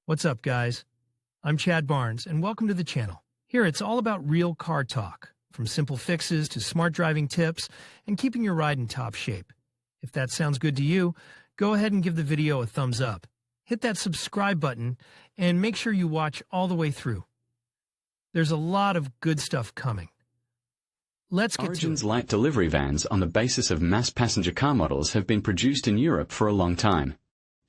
What's up, guys? I'm Chad Barnes, and welcome to the channel. Here, it's all about real car talk, from simple fixes to smart driving tips and keeping your ride in top shape. If that sounds good to you, go ahead and give the video a thumbs up. Hit that subscribe button and make sure you watch all the way through. There's a lot of good stuff coming. Let's get Origin's to it. light delivery vans on the basis of mass passenger car models have been produced in Europe for a long time.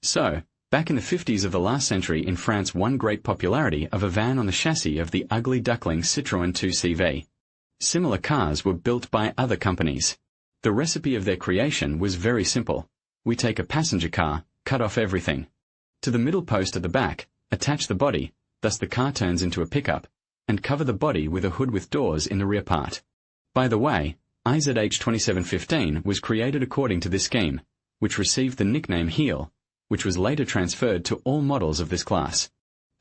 So, back in the 50s of the last century in France won great popularity of a van on the chassis of the ugly duckling Citroen 2CV. Similar cars were built by other companies. The recipe of their creation was very simple. We take a passenger car, cut off everything. To the middle post at the back, attach the body, thus the car turns into a pickup, and cover the body with a hood with doors in the rear part. By the way, IZH 2715 was created according to this scheme, which received the nickname Heel, which was later transferred to all models of this class.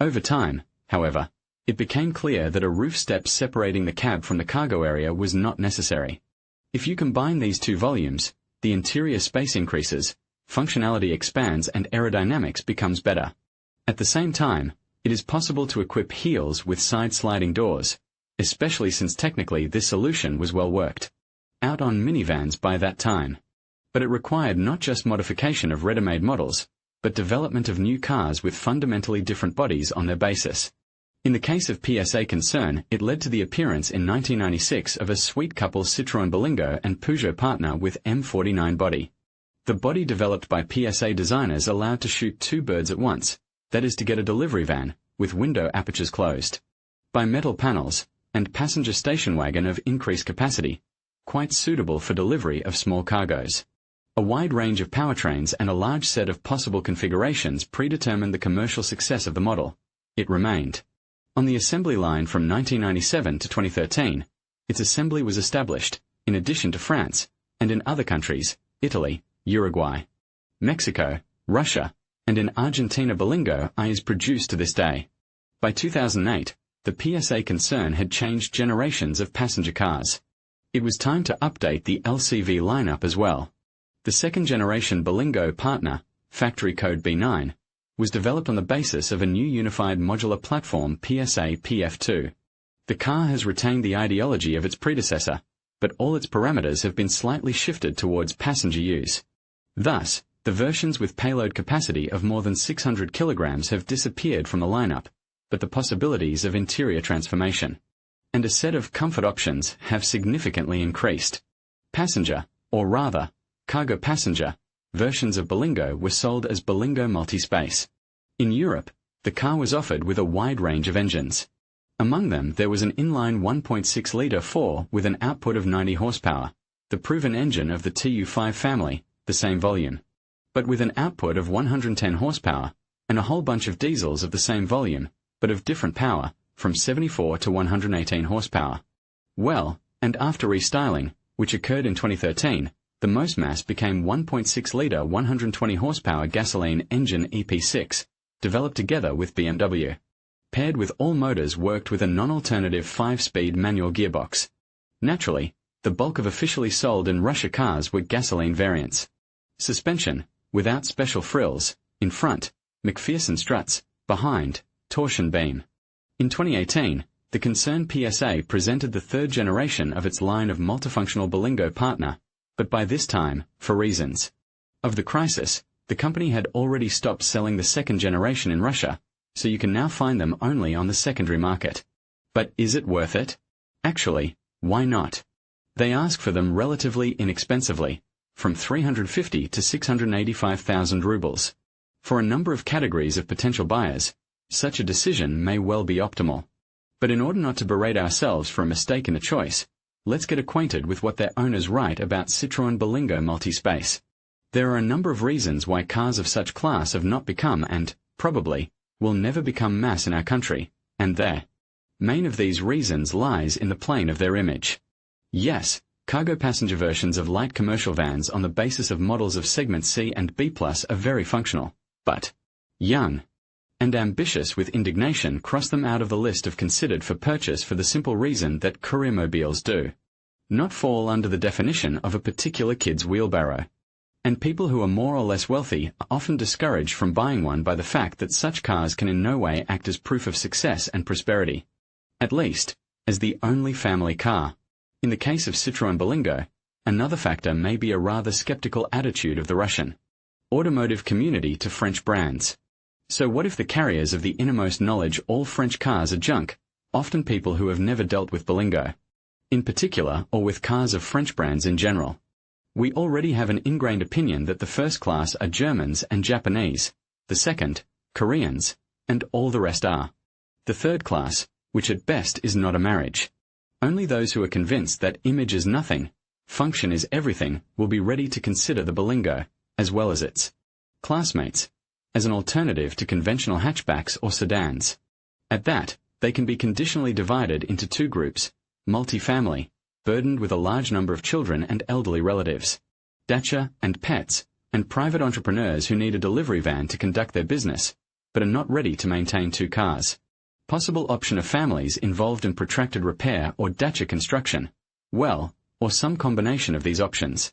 Over time, however, it became clear that a roof step separating the cab from the cargo area was not necessary. If you combine these two volumes, the interior space increases, functionality expands and aerodynamics becomes better. At the same time, it is possible to equip heels with side-sliding doors, especially since technically this solution was well worked out on minivans by that time. But it required not just modification of ready-made models, but development of new cars with fundamentally different bodies on their basis. In the case of PSA concern, it led to the appearance in 1996 of a sweet couple Citroen Berlingo and Peugeot partner with M49 body. The body developed by PSA designers allowed to shoot two birds at once, that is to get a delivery van, with window apertures closed, by metal panels, and passenger station wagon of increased capacity, quite suitable for delivery of small cargoes. A wide range of powertrains and a large set of possible configurations predetermined the commercial success of the model. It remained on the assembly line from 1997 to 2013. Its assembly was established, in addition to France, and in other countries, Italy, Uruguay, Mexico, Russia, and in Argentina Berlingo is produced to this day. By 2008, the PSA concern had changed generations of passenger cars. It was time to update the LCV lineup as well. The second-generation Berlingo partner, factory code B9, was developed on the basis of a new unified modular platform PSA PF2. The car has retained the ideology of its predecessor, but all its parameters have been slightly shifted towards passenger use. Thus, the versions with payload capacity of more than 600 kilograms have disappeared from the lineup, but the possibilities of interior transformation and a set of comfort options have significantly increased. Passenger, or rather, cargo passenger, versions of Berlingo were sold as Berlingo Multi-Space. In Europe, the car was offered with a wide range of engines. Among them there was an inline 1.6-litre 4 with an output of 90 horsepower, the proven engine of the TU5 family, the same volume, but with an output of 110 horsepower, and a whole bunch of diesels of the same volume, but of different power, from 74 to 118 horsepower. Well, and after restyling, which occurred in 2013, the most mass became 1.6-litre 120 horsepower gasoline engine EP6, developed together with BMW. Paired with all motors worked with a non-alternative 5-speed manual gearbox. Naturally, the bulk of officially sold in Russia cars were gasoline variants. Suspension, without special frills, in front, McPherson struts, behind, torsion beam. In 2018, the concerned PSA presented the third generation of its line of multifunctional Berlingo partner, but by this time, for reasons of the crisis, the company had already stopped selling the second generation in Russia, so you can now find them only on the secondary market. But is it worth it? Actually, why not? They ask for them relatively inexpensively, from 350 to 685,000 rubles. For a number of categories of potential buyers, such a decision may well be optimal. But in order not to berate ourselves for a mistake in the choice, let's get acquainted with what their owners write about Citroen Berlingo Multi-Space. There are a number of reasons why cars of such class have not become and, probably, will never become mass in our country, and their main of these reasons lies in the plane of their image. Yes, cargo passenger versions of light commercial vans on the basis of models of segment C and B+ are very functional, but young and ambitious with indignation cross them out of the list of considered for purchase for the simple reason that couriermobiles do not fall under the definition of a particular kid's wheelbarrow. and people who are more or less wealthy are often discouraged from buying one by the fact that such cars can in no way act as proof of success and prosperity. At least, as the only family car. In the case of Citroen Berlingo, another factor may be a rather skeptical attitude of the Russian automotive community to French brands. So what if the carriers of the innermost knowledge all French cars are junk, often people who have never dealt with Berlingo, in particular, or with cars of French brands in general? We already have an ingrained opinion that the first class are Germans and Japanese, the second, Koreans, and all the rest are the third class, which at best is not a marriage. Only those who are convinced that image is nothing, function is everything, will be ready to consider the Berlingo, as well as its classmates, as an alternative to conventional hatchbacks or sedans. At that, they can be conditionally divided into two groups: multifamily, burdened with a large number of children and elderly relatives, dacha and pets, and private entrepreneurs who need a delivery van to conduct their business, but are not ready to maintain two cars. Possible option of families involved in protracted repair or dacha construction, well, or some combination of these options.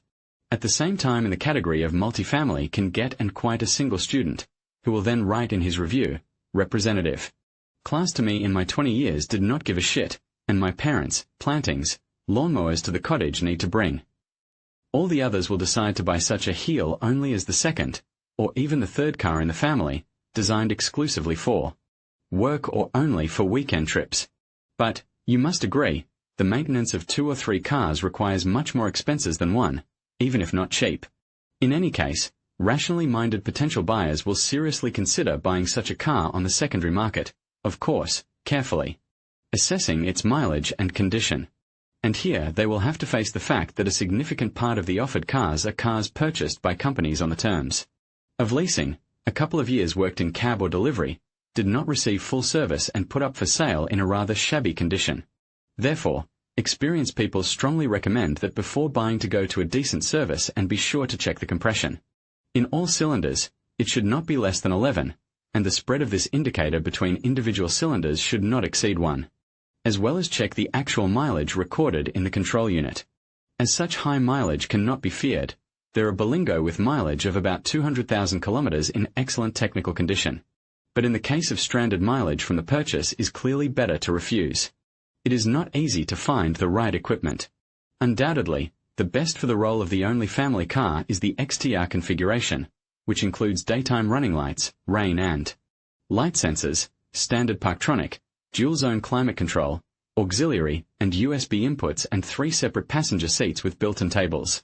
At the same time, in the category of multifamily can get and quite a single student, who will then write in his review, representative class to me in my 20 years did not give a shit, and my parents, plantings, lawnmowers to the cottage need to bring. All the others will decide to buy such a heel only as the second, or even the third car in the family, designed exclusively for work or only for weekend trips. But, you must agree, the maintenance of 2 or 3 cars requires much more expenses than one, even if not cheap. In any case, rationally minded potential buyers will seriously consider buying such a car on the secondary market, of course, carefully assessing its mileage and condition. And here they will have to face the fact that a significant part of the offered cars are cars purchased by companies on the terms of leasing, a couple of years worked in cab or delivery, did not receive full service and put up for sale in a rather shabby condition. Therefore, experienced people strongly recommend that before buying to go to a decent service and be sure to check the compression. In all cylinders, it should not be less than 11, and the spread of this indicator between individual cylinders should not exceed 1. As well as check the actual mileage recorded in the control unit. As such high mileage cannot be feared, there are Berlingo with mileage of about 200,000 kilometers in excellent technical condition. But in the case of stranded mileage from the purchase is clearly better to refuse. It is not easy to find the right equipment. Undoubtedly, the best for the role of the only family car is the XTR configuration, which includes daytime running lights, rain and light sensors, standard Parktronic, dual-zone climate control, auxiliary, and USB inputs, and 3 separate passenger seats with built-in tables.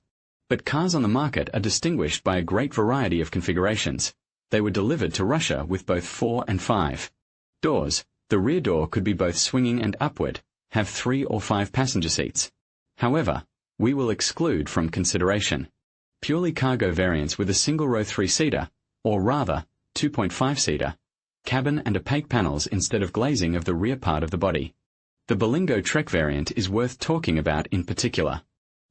But cars on the market are distinguished by a great variety of configurations. They were delivered to Russia with both 4 and 5 doors. The rear door could be both swinging and upward, have 3 or 5 passenger seats. However, we will exclude from consideration purely cargo variants with a single-row 3-seater, or rather, 2.5-seater, cabin and opaque panels instead of glazing of the rear part of the body. The Berlingo Trek variant is worth talking about in particular.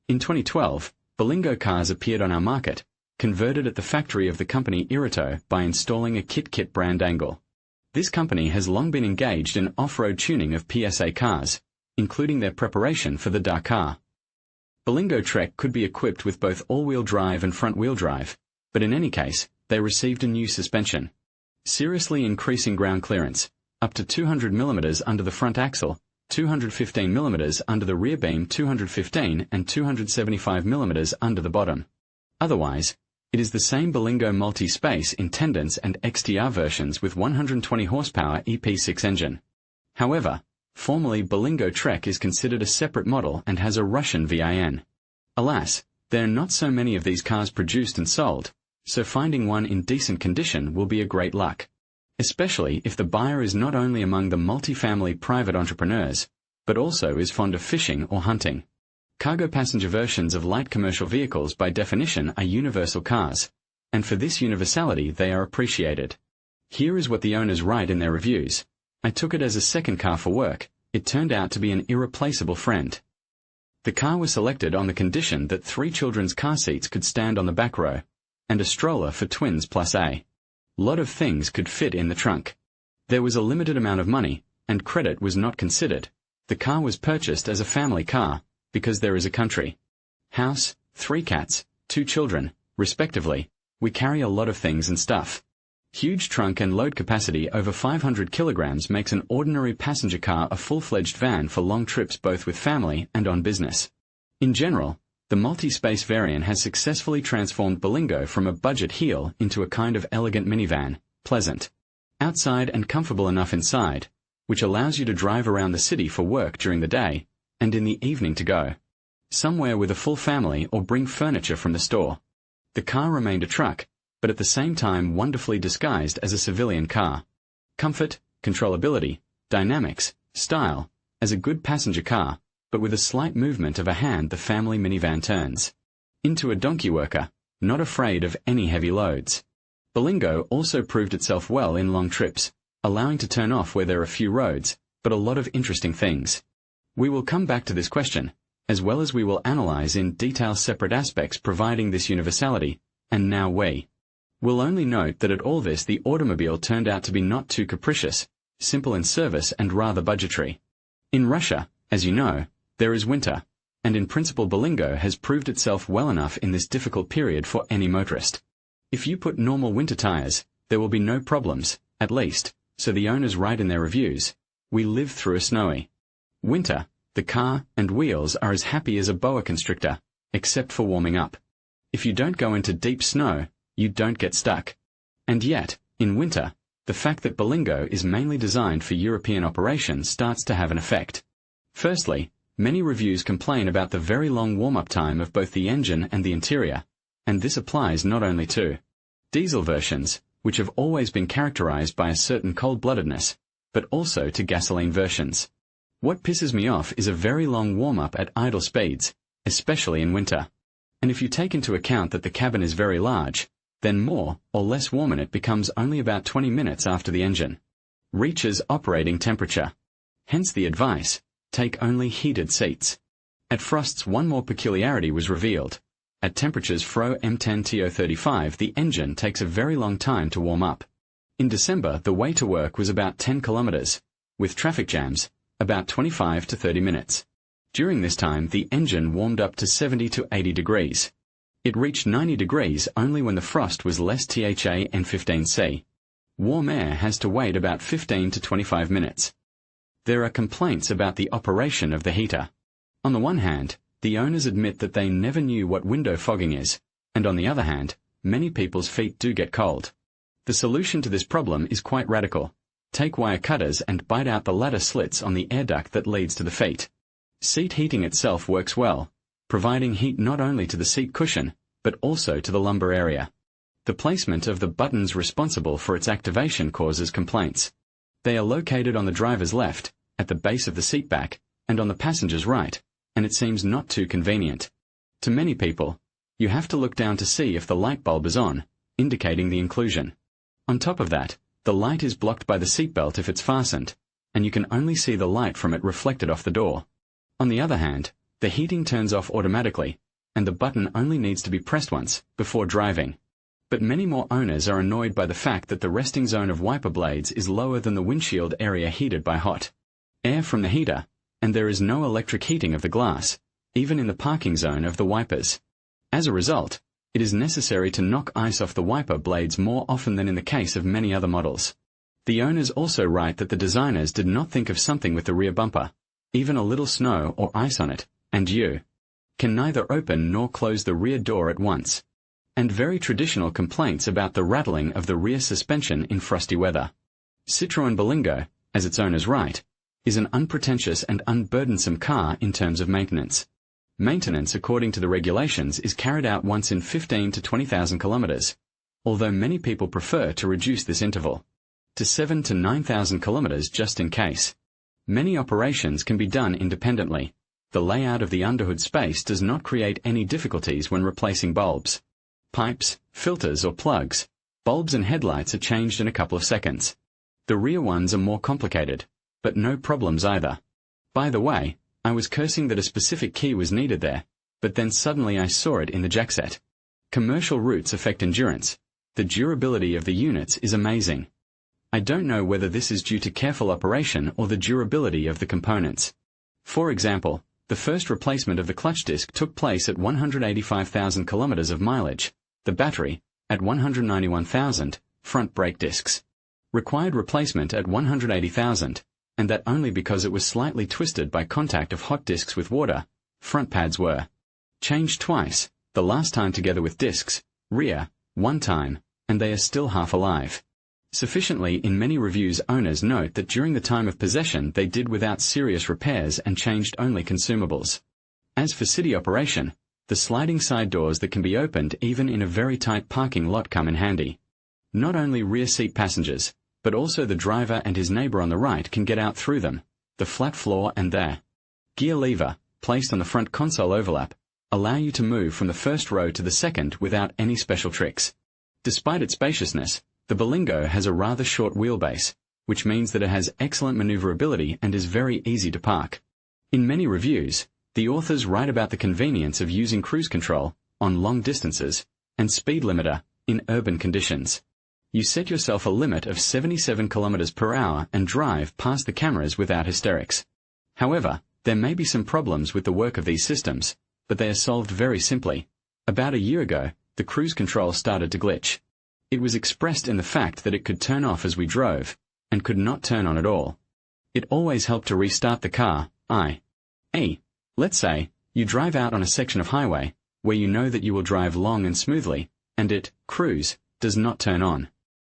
In 2012, Berlingo cars appeared on our market, converted at the factory of the company Irito by installing a kit brand angle. This company has long been engaged in off-road tuning of PSA cars, including their preparation for the Dakar. Berlingo Trek could be equipped with both all-wheel drive and front-wheel drive, but in any case, they received a new suspension, seriously increasing ground clearance, up to 200 mm under the front axle, 215 mm under the rear beam, 215 and 275 mm under the bottom. Otherwise, it is the same Berlingo multi-space Intendants and XTR versions with 120 horsepower EP6 engine. However, formally Berlingo Trek is considered a separate model and has a Russian VIN. Alas, there are not so many of these cars produced and sold, so finding one in decent condition will be a great luck. Especially if the buyer is not only among the multifamily private entrepreneurs, but also is fond of fishing or hunting. Cargo passenger versions of light commercial vehicles by definition are universal cars, and for this universality they are appreciated. Here is what the owners write in their reviews. I took it as a second car for work. It turned out to be an irreplaceable friend. The car was selected on the condition that 3 children's car seats could stand on the back row, and a stroller for twins plus a lot of things could fit in the trunk. There was a limited amount of money, and credit was not considered. The car was purchased as a family car, because there is a country house, 3 cats, 2 children, respectively, we carry a lot of things and stuff. Huge trunk and load capacity over 500 kilograms makes an ordinary passenger car a full-fledged van for long trips both with family and on business. In general, the multi-space variant has successfully transformed Berlingo from a budget heel into a kind of elegant minivan, pleasant outside and comfortable enough inside, which allows you to drive around the city for work during the day, and in the evening to go somewhere with a full family or bring furniture from the store. The car remained a truck, but at the same time wonderfully disguised as a civilian car. Comfort, controllability, dynamics, style, as a good passenger car, but with a slight movement of a hand the family minivan turns into a donkey worker, not afraid of any heavy loads. Berlingo also proved itself well in long trips, allowing to turn off where there are few roads, but a lot of interesting things. We will come back to this question, as well as we will analyze in detail separate aspects providing this universality, and now we'll only note that at all this the automobile turned out to be not too capricious, simple in service and rather budgetary. In Russia, as you know, there is winter, and in principle Berlingo has proved itself well enough in this difficult period for any motorist. If you put normal winter tires, there will be no problems, at least, so the owners write in their reviews. We live through a snowy winter. The car and wheels are as happy as a boa constrictor, except for warming up. If you don't go into deep snow, you don't get stuck. And yet, in winter, the fact that Berlingo is mainly designed for European operation starts to have an effect. Firstly, many reviews complain about the very long warm-up time of both the engine and the interior, and this applies not only to diesel versions, which have always been characterized by a certain cold-bloodedness, but also to gasoline versions. What pisses me off is a very long warm-up at idle speeds, especially in winter. And if you take into account that the cabin is very large, then more or less warm in it becomes only about 20 minutes after the engine reaches operating temperature. Hence the advice, take only heated seats. At Frost's one more peculiarity was revealed. At temperatures Fro M10TO35 the engine takes a very long time to warm up. In December the way to work was about 10 kilometers, with traffic jams, about 25 to 30 minutes. During this time the engine warmed up to 70 to 80 degrees. It reached 90 degrees only when the frost was less than N15C. Warm air has to wait about 15 to 25 minutes. There are complaints about the operation of the heater. On the one hand, the owners admit that they never knew what window fogging is, and on the other hand, many people's feet do get cold. The solution to this problem is quite radical. Take wire cutters and bite out the ladder slits on the air duct that leads to the feet. Seat heating itself works well, providing heat not only to the seat cushion, but also to the lumbar area. The placement of the buttons responsible for its activation causes complaints. They are located on the driver's left, at the base of the seat back, and on the passenger's right, and it seems not too convenient. To many people, you have to look down to see if the light bulb is on, indicating the inclusion. On top of that, the light is blocked by the seatbelt if it's fastened, and you can only see the light from it reflected off the door. On the other hand, the heating turns off automatically, and the button only needs to be pressed once, before driving. But many more owners are annoyed by the fact that the resting zone of wiper blades is lower than the windshield area heated by hot air from the heater, and there is no electric heating of the glass, even in the parking zone of the wipers. As a result, it is necessary to knock ice off the wiper blades more often than in the case of many other models. The owners also write that the designers did not think of something with the rear bumper, even a little snow or ice on it, and you can neither open nor close the rear door at once. And very traditional complaints about the rattling of the rear suspension in frosty weather. Citroen Berlingo, as its owners write, is an unpretentious and unburdensome car in terms of maintenance. Maintenance according to the regulations is carried out once in 15 to 20,000 kilometers, although many people prefer to reduce this interval to 7 to 9,000 kilometers just in case. Many operations can be done independently. The layout of the underhood space does not create any difficulties when replacing bulbs, pipes, filters or plugs. Bulbs and headlights are changed in a couple of seconds. The rear ones are more complicated, but no problems either. By the way, I was cursing that a specific key was needed there, but then suddenly I saw it in the jackset. Commercial routes affect endurance. The durability of the units is amazing. I don't know whether this is due to careful operation or the durability of the components. For example, the first replacement of the clutch disc took place at 185,000 kilometers of mileage. the battery, at 191,000, front brake discs. Required replacement at 180,000, and that only because it was slightly twisted by contact of hot discs with water. Front pads were changed twice, the last time together with discs, rear, one time, and they are still half alive. Sufficiently in many reviews owners note that during the time of possession they did without serious repairs and changed only consumables. As for city operation, the sliding side doors that can be opened even in a very tight parking lot come in handy. Not only rear seat passengers, but also the driver and his neighbor on the right can get out through them. The flat floor and their gear lever, placed on the front console overlap, allow you to move from the first row to the second without any special tricks. Despite its spaciousness, the Berlingo has a rather short wheelbase, which means that it has excellent maneuverability and is very easy to park. In many reviews, the authors write about the convenience of using cruise control on long distances and speed limiter in urban conditions. You set yourself a limit of 77 km per hour and drive past the cameras without hysterics. However, there may be some problems with the work of these systems, but they are solved very simply. About a year ago, the cruise control started to glitch. It was expressed in the fact that it could turn off as we drove, and could not turn on at all. It always helped to restart the car, i.e., let's say, you drive out on a section of highway, where you know that you will drive long and smoothly, and it, cruise, does not turn on.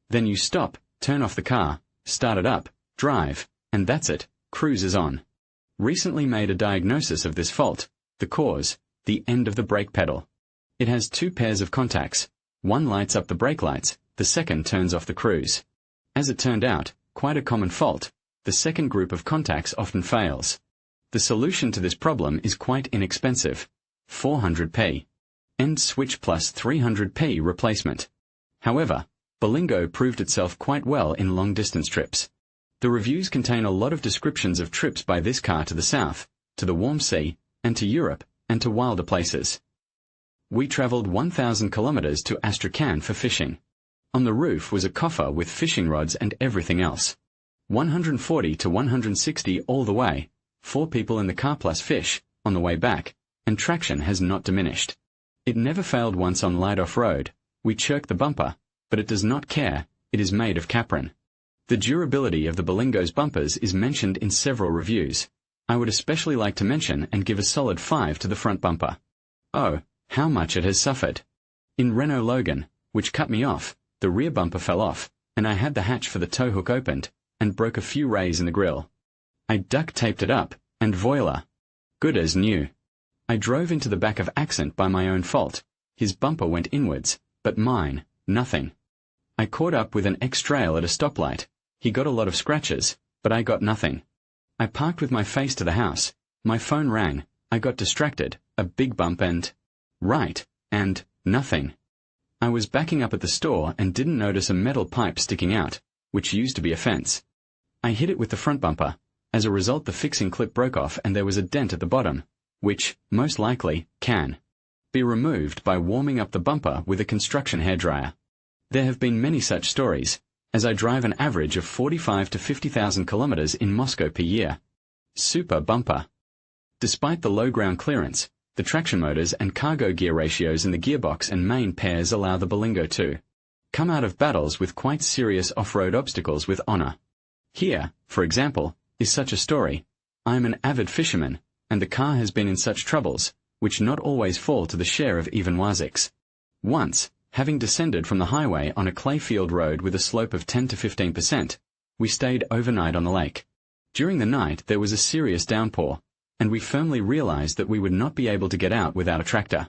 Then you stop, turn off the car, start it up, drive, and that's it, cruise is on. Recently made a diagnosis of this fault, the cause, the end of the brake pedal. It has two pairs of contacts. One lights up the brake lights, the second turns off the cruise. As it turned out, quite a common fault, the second group of contacts often fails. The solution to this problem is quite inexpensive. 400p. End switch plus 300p replacement. However, Berlingo proved itself quite well in long-distance trips. The reviews contain a lot of descriptions of trips by this car to the south, to the warm sea, and to Europe, and to wilder places. We travelled 1,000 kilometres to Astrakhan for fishing. On the roof was a coffer with fishing rods and everything else. 140 to 160 all the way, 4 people in the car plus fish, on the way back, and traction has not diminished. It never failed once on light off-road. We chirk the bumper, but it does not care, it is made of Capron. The durability of the Berlingo's bumpers is mentioned in several reviews. I would especially like to mention and give a solid 5 to the front bumper. Oh, how much it has suffered. In Renault Logan, which cut me off, the rear bumper fell off, and I had the hatch for the tow hook opened, and broke a few rays in the grille. I duct taped it up, and voila. Good as new. I drove into the back of Accent by my own fault. His bumper went inwards, but mine, nothing. I caught up with an ex-trail at a stoplight. He got a lot of scratches, but I got nothing. I parked with my face to the house. My phone rang. I got distracted, a big bump and nothing. I was backing up at the store and didn't notice a metal pipe sticking out, which used to be a fence. I hit it with the front bumper. As a result, the fixing clip broke off and there was a dent at the bottom, which, most likely, can be removed by warming up the bumper with a construction hairdryer. There have been many such stories, as I drive an average of 45 to 50,000 kilometers in Moscow per year. Super bumper. Despite the low ground clearance, the traction motors and cargo gear ratios in the gearbox and main pairs allow the Berlingo to come out of battles with quite serious off-road obstacles with honor. Here, for example, is such a story. I am an avid fisherman, and the car has been in such troubles, which not always fall to the share of even Waziks. Once, having descended from the highway on a clay-field road with a slope of 10 to 15%, we stayed overnight on the lake. During the night there was a serious downpour, and we firmly realized that we would not be able to get out without a tractor.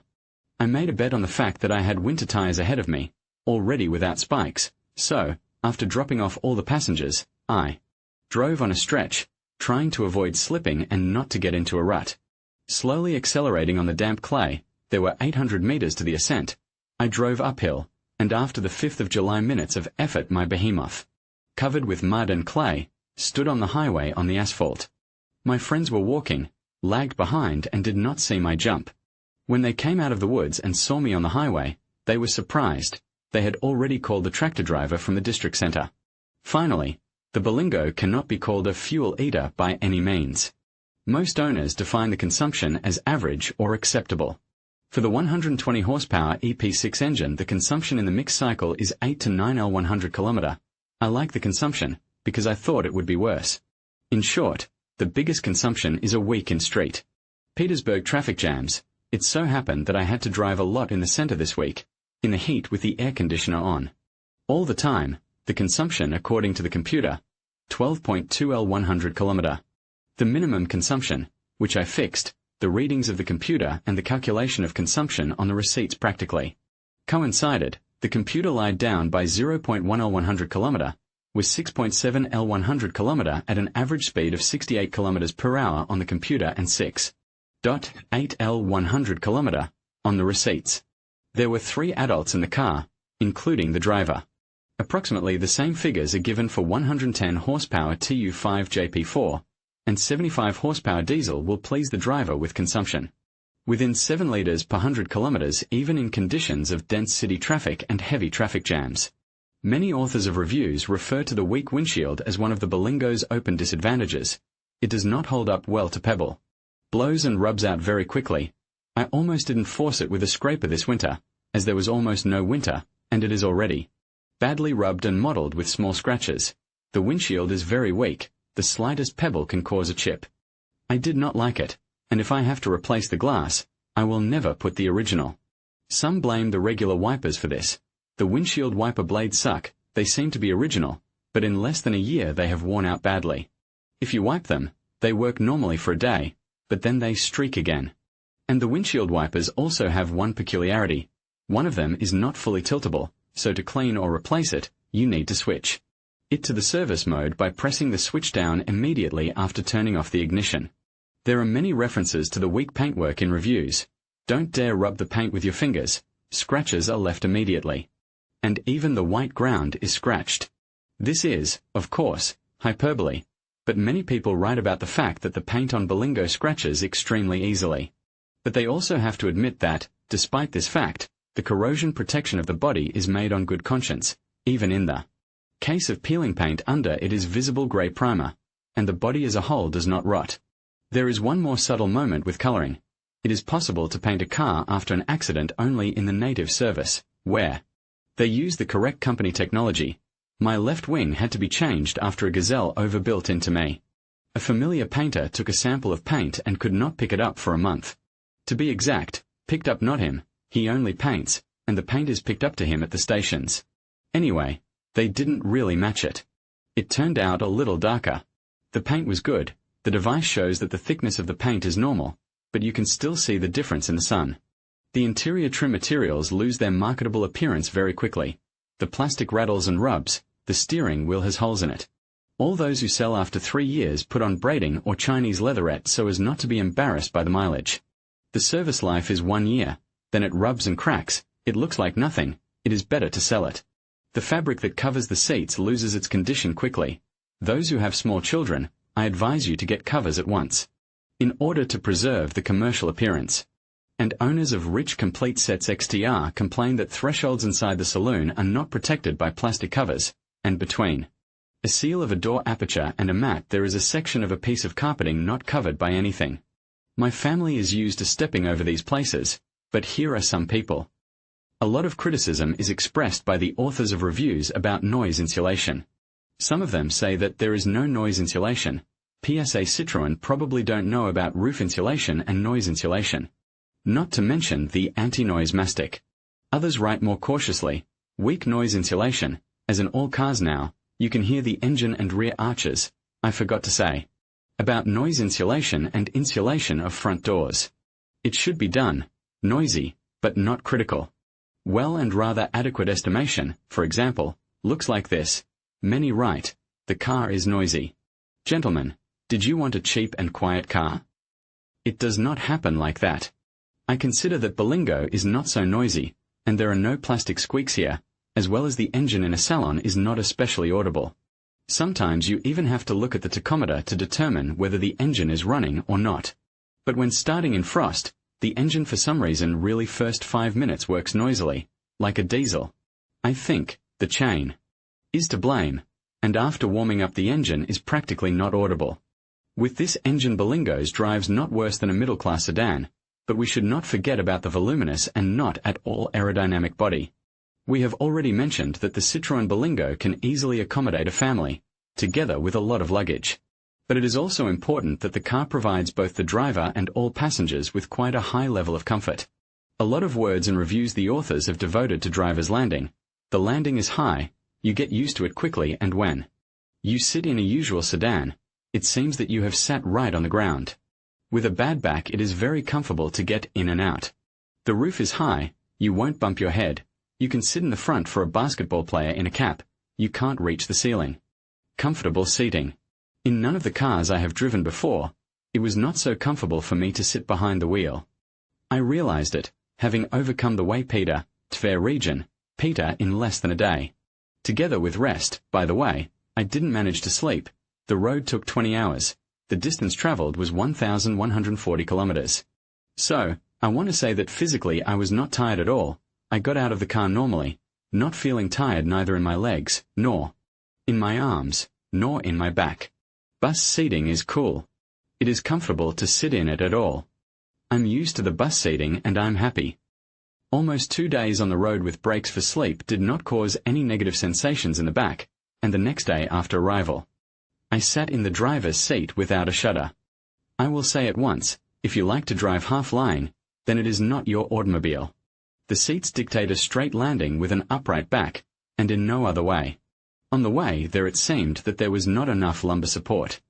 I made a bet on the fact that I had winter tires ahead of me, already without spikes, so, after dropping off all the passengers, I drove on a stretch, trying to avoid slipping and not to get into a rut. Slowly accelerating on the damp clay, there were 800 meters to the ascent. I drove uphill, and after the 5th of July minutes of effort my behemoth, covered with mud and clay, stood on the highway on the asphalt. My friends were walking, lagged behind and did not see my jump. When they came out of the woods and saw me on the highway, they were surprised. They had already called the tractor driver from the district center. Finally, the Berlingo cannot be called a fuel eater by any means. Most owners define the consumption as average or acceptable. For the 120 horsepower EP6 engine, the consumption in the mixed cycle is 8 to 9 L100 km. I like the consumption, because I thought it would be worse. In short, the biggest consumption is a week in street. Petersburg traffic jams. It so happened that I had to drive a lot in the center this week, in the heat with the air conditioner on. All the time, the consumption according to the computer, 12.2 L100 km. The minimum consumption, which I fixed, the readings of the computer and the calculation of consumption on the receipts practically coincided. The computer lied down by 0.1 L100 km, with 6.7 L100 km at an average speed of 68 km per hour on the computer and 6.8 L100 km on the receipts. There were 3 adults in the car, including the driver. Approximately the same figures are given for 110 horsepower TU5 JP4, and 75 horsepower diesel will please the driver with consumption within 7 liters per 100 kilometers, even in conditions of dense city traffic and heavy traffic jams. Many authors of reviews refer to the weak windshield as one of the Berlingo's open disadvantages. It does not hold up well to pebble. Blows and rubs out very quickly. I almost didn't force it with a scraper this winter, as there was almost no winter, and it is already badly rubbed and mottled with small scratches. The windshield is very weak. The slightest pebble can cause a chip. I did not like it, and if I have to replace the glass, I will never put the original. Some blame the regular wipers for this. The windshield wiper blades suck. They seem to be original, but in less than a year they have worn out badly. If you wipe them, they work normally for a day, but then they streak again. And the windshield wipers also have one peculiarity. One of them is not fully tiltable, so to clean or replace it, you need to switch it to the service mode by pressing the switch down immediately after turning off the ignition. There are many references to the weak paintwork in reviews. Don't dare rub the paint with your fingers. Scratches are left immediately. And even the white ground is scratched. This is, of course, hyperbole, but many people write about the fact that the paint on Berlingo scratches extremely easily. But they also have to admit that, despite this fact, the corrosion protection of the body is made on good conscience, even in the case of peeling paint under it is visible grey primer, and the body as a whole does not rot. There is one more subtle moment with coloring. It is possible to paint a car after an accident only in the native service, where they use the correct company technology. My left wing had to be changed after a gazelle overbuilt into me. A familiar painter took a sample of paint and could not pick it up for a month. To be exact, picked up not him, he only paints, and the paint is picked up to him at the stations. Anyway, they didn't really match it. It turned out a little darker. The paint was good. The device shows that the thickness of the paint is normal, but you can still see the difference in the sun. The interior trim materials lose their marketable appearance very quickly. The plastic rattles and rubs, the steering wheel has holes in it. All those who sell after 3 years put on braiding or Chinese leatherette so as not to be embarrassed by the mileage. The service life is 1 year, then it rubs and cracks, it looks like nothing, it is better to sell it. The fabric that covers the seats loses its condition quickly. Those who have small children, I advise you to get covers at once, in order to preserve the commercial appearance. And owners of rich complete sets XTR complain that thresholds inside the saloon are not protected by plastic covers, and between a seal of a door aperture and a mat there is a section of a piece of carpeting not covered by anything. My family is used to stepping over these places, but here are some people. A lot of criticism is expressed by the authors of reviews about noise insulation. Some of them say that there is no noise insulation. PSA Citroen probably don't know about roof insulation and noise insulation. Not to mention the anti-noise mastic. Others write more cautiously, weak noise insulation, as in all cars now, you can hear the engine and rear arches. I forgot to say about noise insulation and insulation of front doors. It should be done, noisy, but not critical. Well and rather adequate estimation, for example, looks like this. Many write, the car is noisy. Gentlemen, did you want a cheap and quiet car? It does not happen like that. I consider that Berlingo is not so noisy, and there are no plastic squeaks here, as well as the engine in a salon is not especially audible. Sometimes you even have to look at the tachometer to determine whether the engine is running or not. But when starting in frost, the engine for some reason really first 5 minutes works noisily, like a diesel. I think the chain is to blame, and after warming up the engine is practically not audible. With this engine Berlingo's drives not worse than a middle-class sedan, but we should not forget about the voluminous and not at all aerodynamic body. We have already mentioned that the Citroen Berlingo can easily accommodate a family, together with a lot of luggage. But it is also important that the car provides both the driver and all passengers with quite a high level of comfort. A lot of words and reviews the authors have devoted to driver's landing. The landing is high, you get used to it quickly, and when you sit in a usual sedan, it seems that you have sat right on the ground. With a bad back, it is very comfortable to get in and out. The roof is high, you won't bump your head. You can sit in the front for a basketball player in a cap. You can't reach the ceiling. Comfortable seating. In none of the cars I have driven before, it was not so comfortable for me to sit behind the wheel. I realized it, having overcome the Peter region, Peter in less than a day. Together with rest, by the way, I didn't manage to sleep. The road took 20 hours. The distance traveled was 1,140 kilometers. So, I want to say that physically I was not tired at all. I got out of the car normally, not feeling tired neither in my legs, nor in my arms, nor in my back. Bus seating is cool. It is comfortable to sit in it at all. I'm used to the bus seating and I'm happy. Almost 2 days on the road with breaks for sleep did not cause any negative sensations in the back, and the next day after arrival, I sat in the driver's seat without a shudder. I will say at once, if you like to drive half-lying, then it is not your automobile. The seats dictate a straight landing with an upright back, and in no other way. On the way there it seemed that there was not enough lumbar support.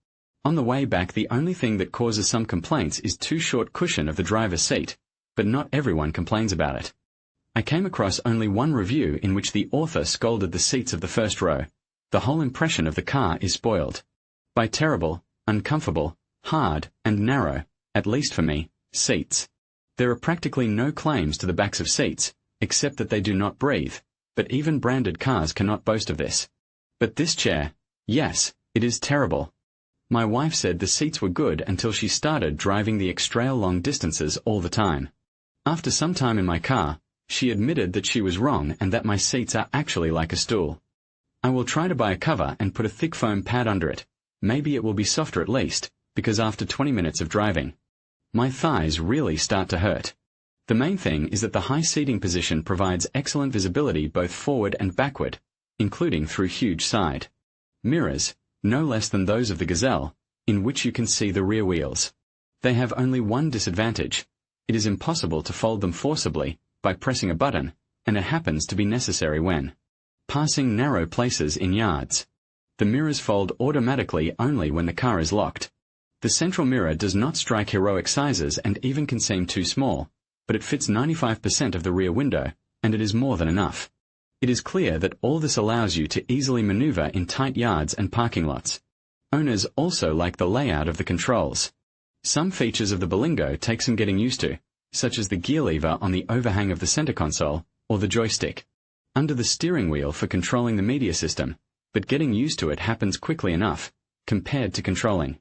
On the way back the only thing that causes some complaints is too short cushion of the driver's seat, but not everyone complains about it. I came across only one review in which the author scolded the seats of the first row. The whole impression of the car is spoiled by terrible, uncomfortable, hard, and narrow, at least for me, seats. There are practically no claims to the backs of seats, except that they do not breathe, but even branded cars cannot boast of this. But this chair, yes, it is terrible. My wife said the seats were good until she started driving the extra long distances all the time. After some time in my car, she admitted that she was wrong and that my seats are actually like a stool. I will try to buy a cover and put a thick foam pad under it. Maybe it will be softer at least, because after 20 minutes of driving, my thighs really start to hurt. The main thing is that the high seating position provides excellent visibility both forward and backward, including through huge side mirrors, no less than those of the Gazelle, in which you can see the rear wheels. They have only one disadvantage. It is impossible to fold them forcibly, by pressing a button, and it happens to be necessary when passing narrow places in yards. The mirrors fold automatically only when the car is locked. The central mirror does not strike heroic sizes and even can seem too small, but it fits 95% of the rear window, and it is more than enough. It is clear that all this allows you to easily maneuver in tight yards and parking lots. Owners also like the layout of the controls. Some features of the Berlingo take some getting used to, such as the gear lever on the overhang of the center console, or the joystick under the steering wheel for controlling the media system, but getting used to it happens quickly enough, compared to controlling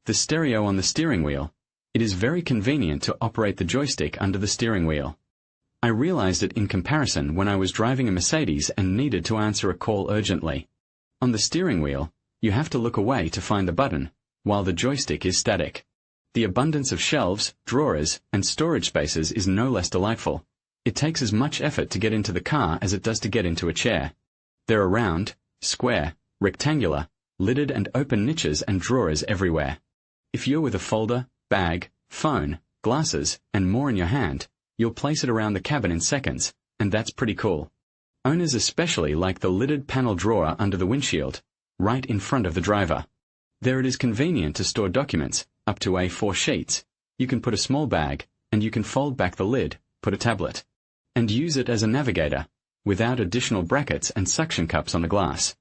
the stereo on the steering wheel. It is very convenient to operate the joystick under the steering wheel. I realized it in comparison when I was driving a Mercedes and needed to answer a call urgently. On the steering wheel, you have to look away to find the button, while the joystick is static. The abundance of shelves, drawers, and storage spaces is no less delightful. It takes as much effort to get into the car as it does to get into a chair. There are round, square, rectangular, lidded and open niches and drawers everywhere. If you're with a folder, bag, phone, glasses, and more in your hand, you'll place it around the cabin in seconds, and that's pretty cool. Owners especially like the lidded panel drawer under the windshield, right in front of the driver. There it is convenient to store documents, up to A4 sheets. You can put a small bag, and you can fold back the lid, put a tablet, and use it as a navigator, without additional brackets and suction cups on the glass.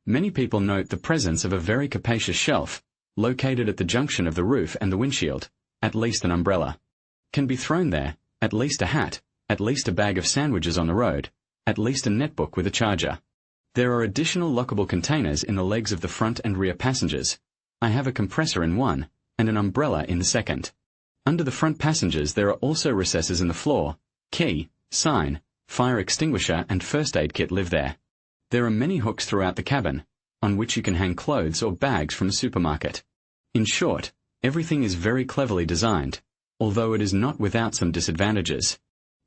Many people note the presence of a very capacious shelf, located at the junction of the roof and the windshield. At least an umbrella can be thrown there, at least a hat, at least a bag of sandwiches on the road, at least a netbook with a charger. There are additional lockable containers in the legs of the front and rear passengers. I have a compressor in one, and an umbrella in the second. Under the front passengers there are also recesses in the floor. Key, sign, fire extinguisher and first aid kit live there. There are many hooks throughout the cabin, on which you can hang clothes or bags from a supermarket. In short, everything is very cleverly designed. although it is not without some disadvantages.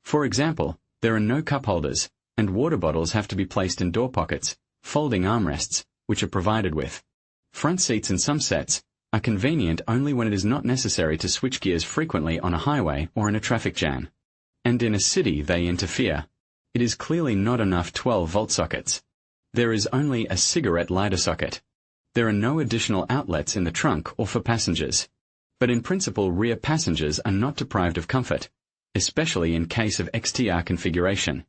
For example, there are no cup holders, and water bottles have to be placed in door pockets, folding armrests, which are provided with. Front seats in some sets are convenient only when it is not necessary to switch gears frequently on a highway or in a traffic jam. And in a city they interfere. It is clearly not enough 12-volt sockets. There is only a cigarette lighter socket. There are no additional outlets in the trunk or for passengers. But in principle rear passengers are not deprived of comfort, especially in case of XTR configuration.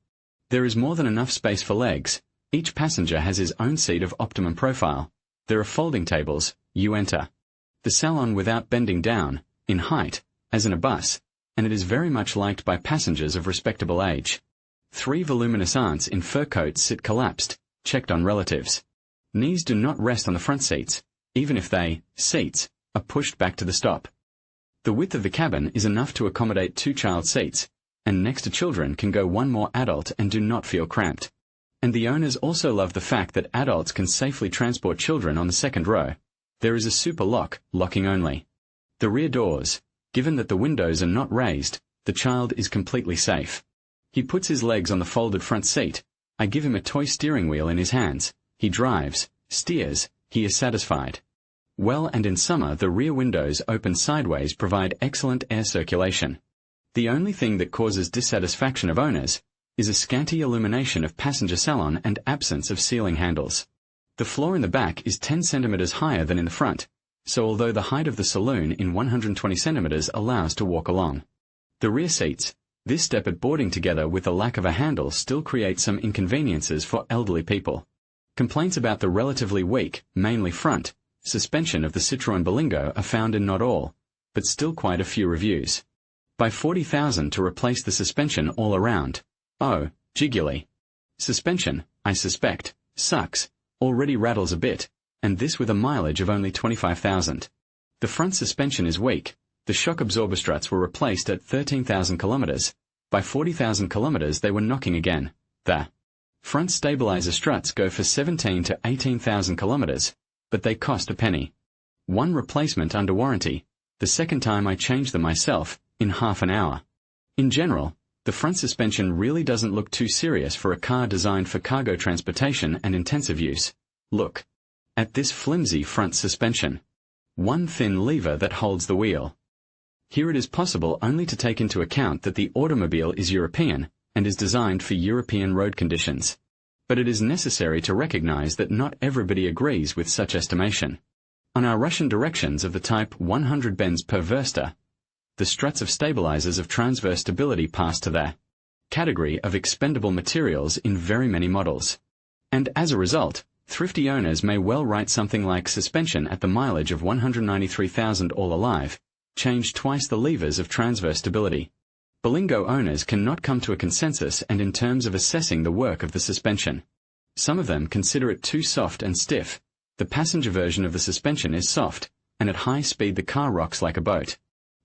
There is more than enough space for legs. Each passenger has his own seat of optimum profile. There are folding tables. You enter the salon without bending down, in height, as in a bus, and it is very much liked by passengers of respectable age. 3 voluminous aunts in fur coats sit collapsed, checked on relatives. Knees do not rest on the front seats, even if seats, are pushed back to the stop. The width of the cabin is enough to accommodate 2 child seats, and next to children can go 1 more adult and do not feel cramped. And the owners also love the fact that adults can safely transport children on the second row. There is a super lock, locking only. The rear doors, given that the windows are not raised, the child is completely safe. He puts his legs on the folded front seat. I give him a toy steering wheel in his hands. He drives, steers, he is satisfied. Well, and in summer the rear windows open sideways provide excellent air circulation. The only thing that causes dissatisfaction of owners is a scanty illumination of passenger salon and absence of ceiling handles. The floor in the back is 10 centimeters higher than in the front, so although the height of the saloon in 120 centimeters allows to walk along. The rear seats, this step at boarding together with the lack of a handle still creates some inconveniences for elderly people. Complaints about the relatively weak, mainly front, suspension of the Citroen Berlingo are found in not all, but still quite a few reviews. By 40,000 to replace the suspension all around. Oh, jiggly. Suspension, I suspect, sucks, already rattles a bit, and this with a mileage of only 25,000. The front suspension is weak. The shock absorber struts were replaced at 13,000 kilometers. By 40,000 kilometers they were knocking again. The front stabilizer struts go for 17 to 18,000 kilometers, but they cost a penny. 1 replacement under warranty. The second time I changed them myself, in half an hour. In general, the front suspension really doesn't look too serious for a car designed for cargo transportation and intensive use. Look at this flimsy front suspension. 1 thin lever that holds the wheel. Here it is possible only to take into account that the automobile is European and is designed for European road conditions. But it is necessary to recognize that not everybody agrees with such estimation. On our Russian directions of the type 100 bends per versta, the struts of stabilizers of transverse stability pass to the category of expendable materials in very many models. And as a result, thrifty owners may well write something like suspension at the mileage of 193,000 all alive, change twice the levers of transverse stability. Berlingo owners cannot come to a consensus and in terms of assessing the work of the suspension. Some of them consider it too soft and stiff. The passenger version of the suspension is soft, and at high speed the car rocks like a boat.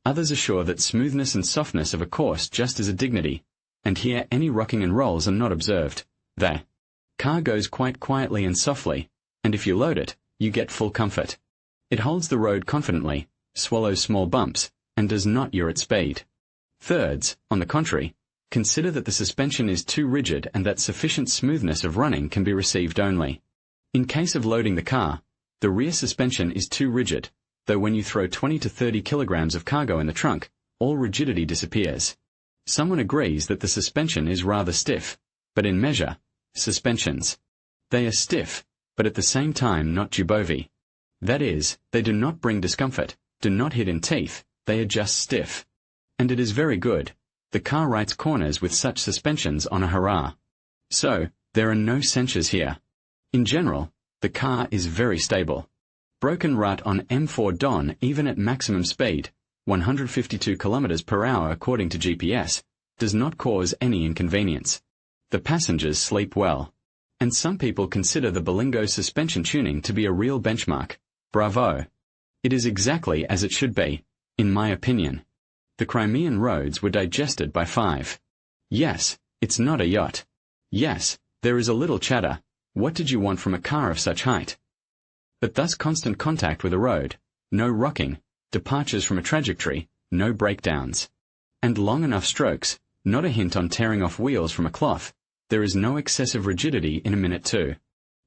Others assure that smoothness and softness of a course just is a dignity, and here any rocking and rolls are not observed. The car goes quite quietly and softly, and if you load it, you get full comfort. It holds the road confidently, swallows small bumps, and does not yaw at speed. Thirds, on the contrary, consider that the suspension is too rigid and that sufficient smoothness of running can be received only. In case of loading the car, the rear suspension is too rigid, though when you throw 20 to 30 kilograms of cargo in the trunk, all rigidity disappears. Someone agrees that the suspension is rather stiff, but in measure, suspensions. They are stiff, but at the same time not jubovi. That is, they do not bring discomfort, do not hit in teeth, they are just stiff. And it is very good. The car writes corners with such suspensions on a hurrah. So, there are no censures here. In general, the car is very stable. Broken rut on M4 Don even at maximum speed, 152 km per hour according to GPS, does not cause any inconvenience. The passengers sleep well. And some people consider the Berlingo suspension tuning to be a real benchmark. Bravo! It is exactly as it should be, in my opinion. The Crimean roads were digested by 5. Yes, it's not a yacht. Yes, there is a little chatter. What did you want from a car of such height? But thus constant contact with a road, no rocking, departures from a trajectory, no breakdowns. And long enough strokes, not a hint on tearing off wheels from a cloth. There is no excessive rigidity in a minute too.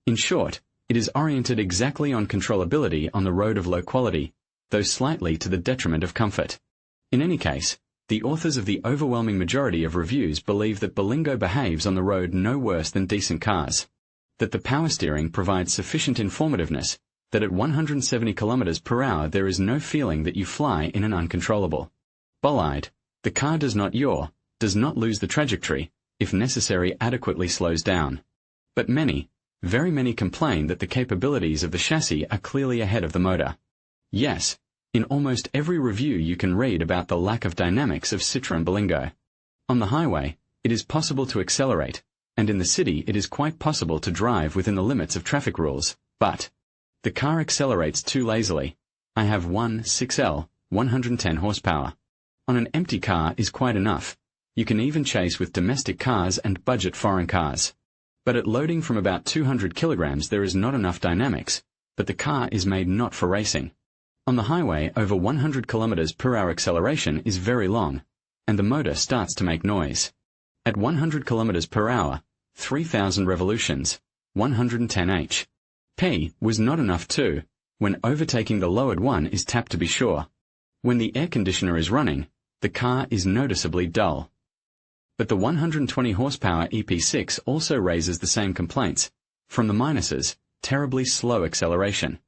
In short, it is oriented exactly on controllability on the road of low quality, though slightly to the detriment of comfort. In any case, the authors of the overwhelming majority of reviews believe that Berlingo behaves on the road no worse than decent cars. That the power steering provides sufficient informativeness, that at 170 km per hour there is no feeling that you fly in an uncontrollable bolide. The car does not yaw, does not lose the trajectory, if necessary adequately slows down. But many, very many complain that the capabilities of the chassis are clearly ahead of the motor. Yes, in almost every review you can read about the lack of dynamics of Citroen Berlingo. On the highway, it is possible to accelerate, and in the city it is quite possible to drive within the limits of traffic rules, but the car accelerates too lazily. I have one 6L, 110 horsepower. On an empty car is quite enough. You can even chase with domestic cars and budget foreign cars. But at loading from about 200 kilograms there is not enough dynamics, but the car is made not for racing. On the highway, over 100 km per hour acceleration is very long, and the motor starts to make noise. At 100 km per hour, 3,000 revolutions, 110 h.p. was not enough too, when overtaking the lowered one is tapped to be sure. When the air conditioner is running, the car is noticeably dull. But the 120 horsepower EP6 also raises the same complaints. From the minuses, terribly slow acceleration.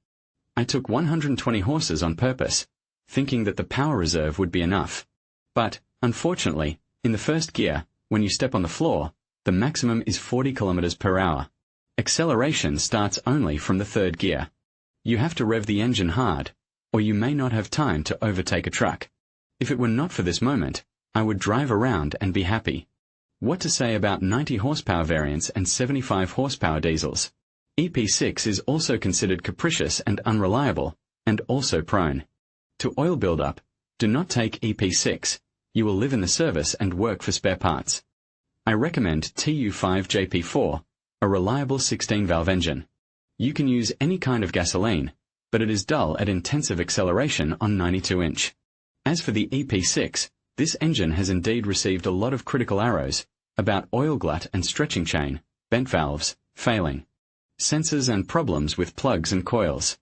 I took 120 horses on purpose, thinking that the power reserve would be enough. But, unfortunately, in the first gear, when you step on the floor, the maximum is 40 km per hour. Acceleration starts only from the third gear. You have to rev the engine hard, or you may not have time to overtake a truck. If it were not for this moment, I would drive around and be happy. What to say about 90 horsepower variants and 75 horsepower diesels? EP6 is also considered capricious and unreliable, and also prone to oil buildup. Do not take EP6. You will live in the service and work for spare parts. I recommend TU5JP4, a reliable 16-valve engine. You can use any kind of gasoline, but it is dull at intensive acceleration on 92-inch. As for the EP6, this engine has indeed received a lot of critical arrows about oil glut and stretching chain, bent valves, failing sensors and problems with plugs and coils.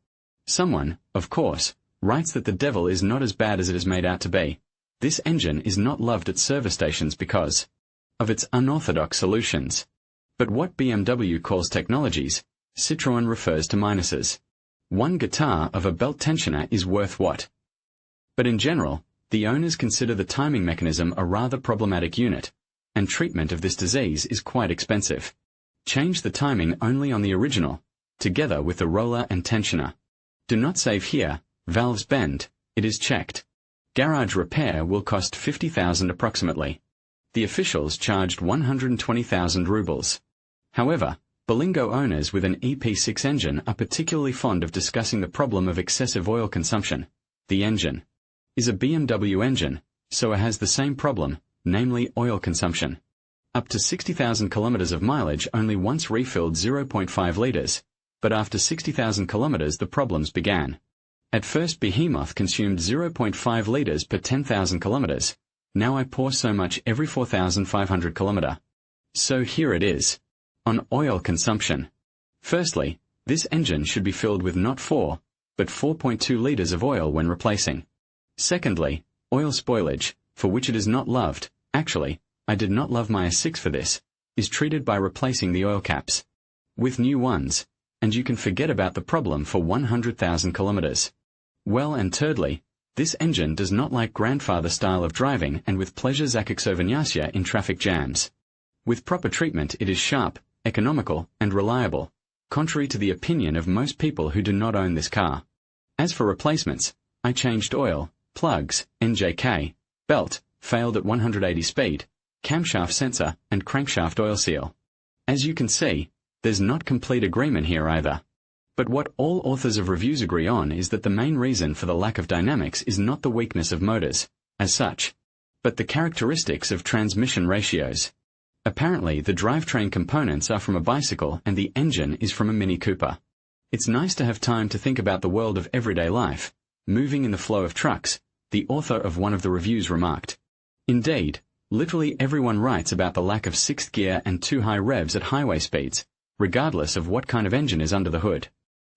Someone, of course, writes that the devil is not as bad as it is made out to be. This engine is not loved at service stations because of its unorthodox solutions. But what BMW calls technologies, Citroen refers to minuses. One guitar of a belt tensioner is worth what? But in general, the owners consider the timing mechanism a rather problematic unit, and treatment of this disease is quite expensive. Change the timing only on the original, together with the roller and tensioner. Do not save here, valves bend, it is checked. Garage repair will cost 50,000 approximately. The officials charged 120,000 rubles. However, Berlingo owners with an EP6 engine are particularly fond of discussing the problem of excessive oil consumption. The engine is a BMW engine, so it has the same problem, namely oil consumption. Up to 60,000 kilometers of mileage only once refilled 0.5 liters, but after 60,000 kilometers the problems began. At first Behemoth consumed 0.5 liters per 10,000 kilometers. Now I pour so much every 4,500 kilometer. So here it is. On oil consumption. Firstly, this engine should be filled with not 4, but 4.2 liters of oil when replacing. Secondly, oil spoilage, for which it is not loved, actually, I did not love my S6 for this, is treated by replacing the oil caps with new ones, and you can forget about the problem for 100,000 kilometers. Well, and thirdly, this engine does not like grandfather style of driving and with pleasure zakexovanyasya in traffic jams. With proper treatment it is sharp, economical, and reliable, contrary to the opinion of most people who do not own this car. As for replacements, I changed oil, plugs, NJK, belt, failed at 180 speed, camshaft sensor, and crankshaft oil seal. As you can see, there's not complete agreement here either. But what all authors of reviews agree on is that the main reason for the lack of dynamics is not the weakness of motors, as such, but the characteristics of transmission ratios. Apparently the drivetrain components are from a bicycle and the engine is from a Mini Cooper. It's nice to have time to think about the world of everyday life, moving in the flow of trucks, the author of one of the reviews remarked. Indeed, literally everyone writes about the lack of sixth gear and too high revs at highway speeds, regardless of what kind of engine is under the hood.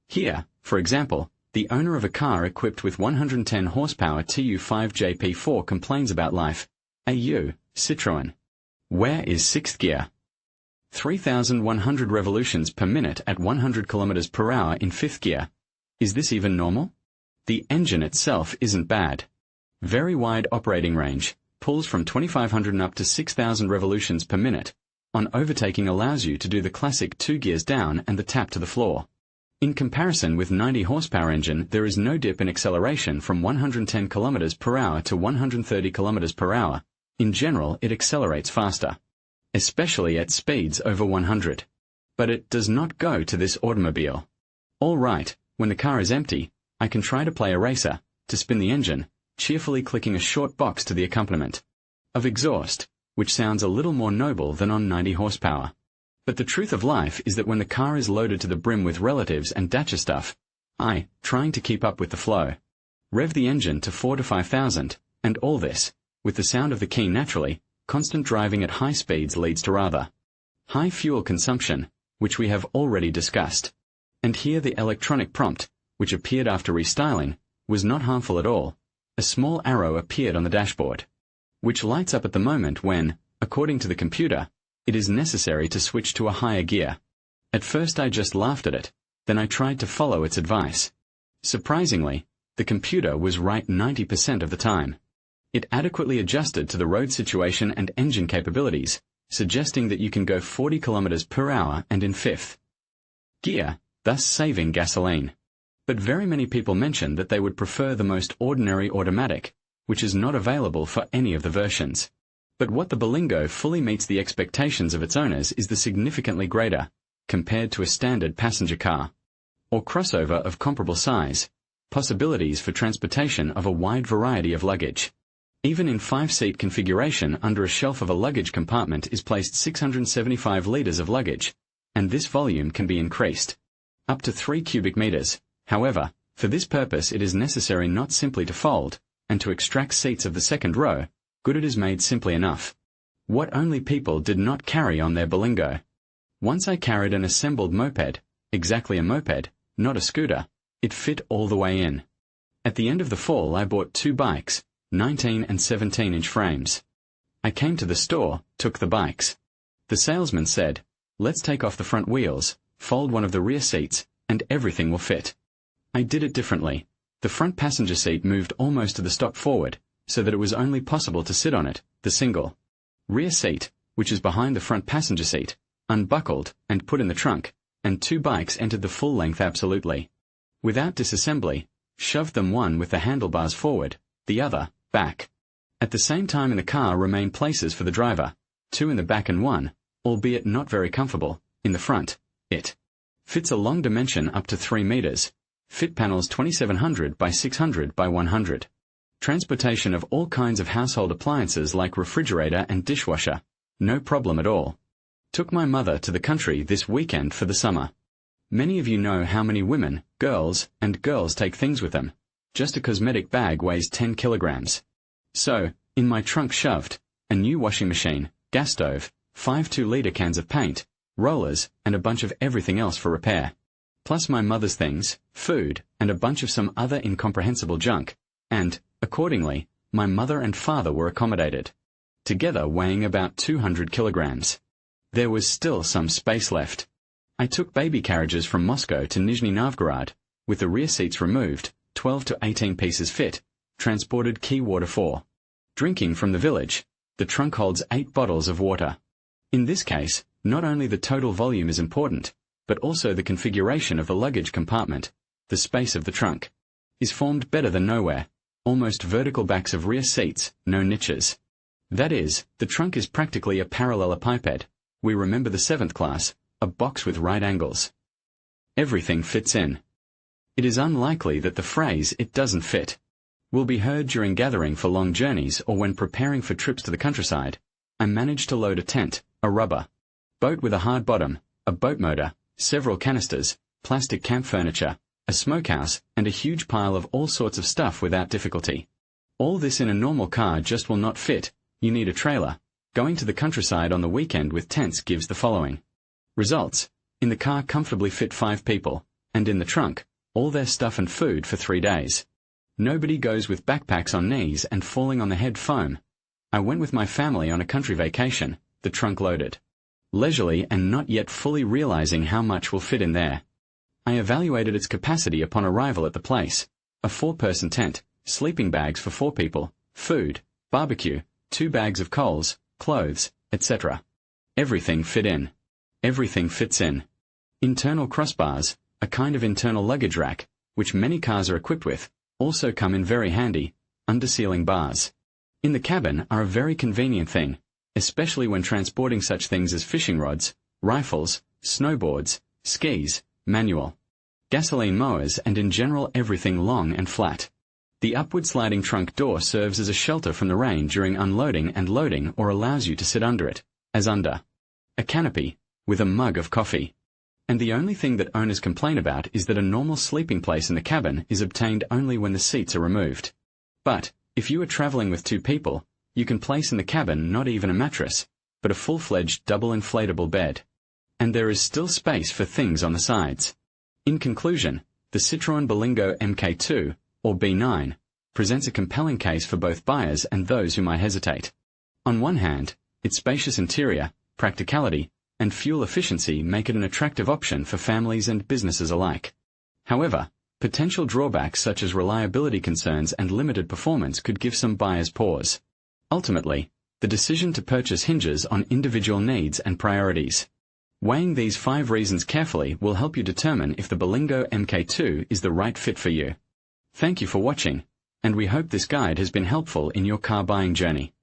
Here, for example, the owner of a car equipped with 110 horsepower TU5JP4 complains about life. AU, Citroen. Where is sixth gear? 3,100 revolutions per minute at 100 km per hour in fifth gear. Is this even normal? The engine itself isn't bad. Very wide operating range, pulls from 2,500 and up to 6,000 revolutions per minute. On overtaking allows you to do the classic 2 gears down and the tap to the floor. In comparison with 90 horsepower engine, there is no dip in acceleration from 110 km per hour to 130 km per hour. In general, it accelerates faster, especially at speeds over 100. But it does not go to this automobile. All right, when the car is empty, I can try to play a racer, to spin the engine, cheerfully clicking a short box to the accompaniment of exhaust, which sounds a little more noble than on 90 horsepower. But the truth of life is that when the car is loaded to the brim with relatives and dacha stuff, trying to keep up with the flow, rev the engine to 4 to 5,000, and all this, with the sound of the key naturally, constant driving at high speeds leads to rather high fuel consumption, which we have already discussed. And here the electronic prompt, which appeared after restyling, was not harmful at all. A small arrow appeared on the dashboard, which lights up at the moment when, according to the computer, it is necessary to switch to a higher gear. At first I just laughed at it, then I tried to follow its advice. Surprisingly, the computer was right 90% of the time. It adequately adjusted to the road situation and engine capabilities, suggesting that you can go 40 km per hour and in fifth gear, thus saving gasoline. But very many people mention that they would prefer the most ordinary automatic, which is not available for any of the versions. But what the Berlingo fully meets the expectations of its owners is the significantly greater, compared to a standard passenger car, or crossover of comparable size, possibilities for transportation of a wide variety of luggage. Even in 5-seat configuration, under a shelf of a luggage compartment is placed 675 litres of luggage, and this volume can be increased up to 3 cubic meters. However, for this purpose it is necessary not simply to fold, and to extract seats of the second row, good it is made simply enough. What only people did not carry on their Berlingo. Once I carried an assembled moped, exactly a moped, not a scooter, it fit all the way in. At the end of the fall I bought 2 bikes, 19 and 17-inch frames. I came to the store, took the bikes. The salesman said, "Let's take off the front wheels, fold one of the rear seats, and everything will fit." I did it differently. The front passenger seat moved almost to the stop forward, so that it was only possible to sit on it, the single rear seat, which is behind the front passenger seat, unbuckled and put in the trunk, and 2 bikes entered the full length absolutely. Without disassembly, shoved them one with the handlebars forward, the other back. At the same time in the car remain places for the driver, 2 in the back and 1, albeit not very comfortable, in the front. It fits a long dimension up to 3 meters. Fit panels 2700 by 600 by 100. Transportation of all kinds of household appliances like refrigerator and dishwasher. No problem at all. Took my mother to the country this weekend for the summer. Many of you know how many women, girls take things with them. Just a cosmetic bag weighs 10 kilograms. So, in my trunk shoved a new washing machine, gas stove, 5 2-liter cans of paint, rollers, and a bunch of everything else for repair. Plus my mother's things, food, and a bunch of some other incomprehensible junk. And, accordingly, my mother and father were accommodated, together weighing about 200 kilograms. There was still some space left. I took baby carriages from Moscow to Nizhny Novgorod, with the rear seats removed, 12 to 18 pieces fit, transported key water for drinking from the village. The trunk holds 8 bottles of water. In this case, not only the total volume is important, but also the configuration of the luggage compartment, the space of the trunk, is formed better than nowhere. Almost vertical backs of rear seats, no niches. That is, the trunk is practically a parallelepiped. We remember the 7th class, a box with right angles. Everything fits in. It is unlikely that the phrase "it doesn't fit" will be heard during gathering for long journeys or when preparing for trips to the countryside. I managed to load a tent, a rubber boat with a hard bottom, a boat motor, several canisters, plastic camp furniture, a smokehouse, and a huge pile of all sorts of stuff without difficulty. All this in a normal car just will not fit. You need a trailer. Going to the countryside on the weekend with tents gives the following results. In the car comfortably fit 5 people, and in the trunk, all their stuff and food for 3 days. Nobody goes with backpacks on knees and falling on the head foam. I went with my family on a country vacation, the trunk loaded. Leisurely and not yet fully realizing how much will fit in there. I evaluated its capacity upon arrival at the place. A 4-person tent, sleeping bags for 4 people, food, barbecue, 2 bags of coals, clothes, etc. Everything fit in. Everything fits in. Internal crossbars, a kind of internal luggage rack, which many cars are equipped with, also come in very handy, under-ceiling bars. In the cabin are a very convenient thing, especially when transporting such things as fishing rods, rifles, snowboards, skis, manual, gasoline mowers and in general everything long and flat. The upward sliding trunk door serves as a shelter from the rain during unloading and loading or allows you to sit under it, as under a canopy, with a mug of coffee. And the only thing that owners complain about is that a normal sleeping place in the cabin is obtained only when the seats are removed. But, if you are traveling with 2 people, you can place in the cabin not even a mattress, but a full-fledged double inflatable bed. And there is still space for things on the sides. In conclusion, the Citroen Berlingo Mk2, or B9, presents a compelling case for both buyers and those who might hesitate. On one hand, its spacious interior, practicality, and fuel efficiency make it an attractive option for families and businesses alike. However, potential drawbacks such as reliability concerns and limited performance could give some buyers pause. Ultimately, the decision to purchase hinges on individual needs and priorities. Weighing these 5 reasons carefully will help you determine if the Berlingo Mk2 is the right fit for you. Thank you for watching, and we hope this guide has been helpful in your car buying journey.